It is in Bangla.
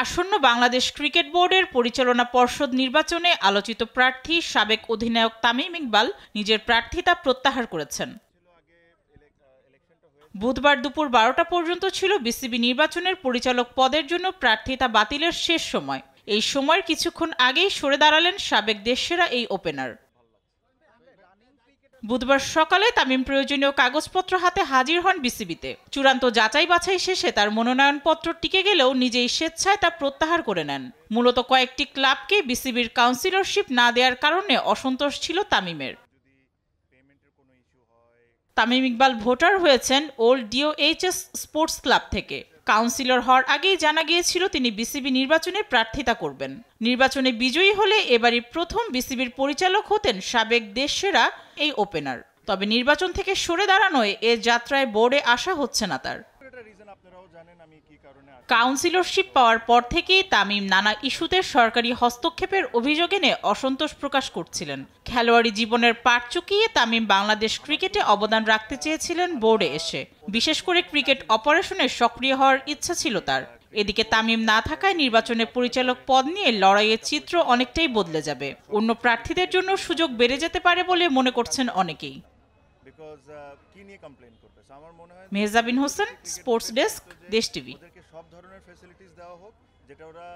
আসন্ন বাংলাদেশ ক্রিকেট বোর্ডের পরিচালনা পর্ষদ নির্বাচনে আলোচিত প্রার্থী সাবেক অধিনায়ক তামিম ইকবাল নিজের প্রার্থিতা প্রত্যাহার করেছেন। বুধবার দুপুর 12টা পর্যন্ত ছিল বিসিবি নির্বাচনের পরিচালক পদের জন্য প্রার্থিতা বাতিলের শেষ সময়। এই সময়ের কিছুক্ষণ আগেই সরে দাঁড়ালেন সাবেক দেশসেরা এই ওপেনার। বুধবার সকালে তামিম প্রয়োজনীয় কাগজপত্র হাতে হাজির হন বিসিবিতে। চূড়ান্ত যাচাই বাছাই শেষে তার মনোনয়নপত্র টিকে গেলেও নিজেই স্বেচ্ছায় তা প্রত্যাহার করে নেন। মূলত কয়েকটি ক্লাবকে বিসিবির কাউন্সিলরশিপ না দেওয়ার কারণে অসন্তোষ ছিল তামিমের। তামিম ইকবাল ভোটার হয়েছেন ওল্ড ডিওএইচএস স্পোর্টস ক্লাব থেকে। কাউন্সিলর হওয়ার আগেই জানা গিয়েছিল তিনি বিসিবি নির্বাচনে প্রার্থিতা করবেন। নির্বাচনে বিজয়ী হলে এবারই প্রথম বিসিবির পরিচালক হতেন সাবেক দেশসেরা এই ওপেনার। তবে নির্বাচন থেকে সরে দাঁড়ানোয় এ যাত্রায় বোর্ডে আসা হচ্ছে না তার। কাউন্সিলরশিপ পাওয়ার পর থেকেই তামিম নানা ইস্যুতে সরকারি হস্তক্ষেপের অভিযোগ এনে অসন্তোষ প্রকাশ করছিলেন। খেলোয়াড়ি জীবনের পাট চুকিয়ে তামিম বাংলাদেশ ক্রিকেটে অবদান রাখতে চেয়েছিলেন বোর্ডে এসে। বিশেষ করে ক্রিকেট অপারেশনে সক্রিয় হওয়ার ইচ্ছা ছিল তার। এদিকে তামিম না থাকায় নির্বাচনে পরিচালক পদ নিয়ে লড়াইয়ের চিত্র অনেকটাই বদলে যাবে। অন্য প্রার্থীদের জন্য সুযোগ বেড়ে যেতে পারে বলে মনে করছেন অনেকেই। মেহজাবিন হোসেন, স্পোর্টস ডেস্ক, দেশ টিভি। সব ধরনের ফ্যাসিলিটিস দেওয়া হোক যেটা ওরা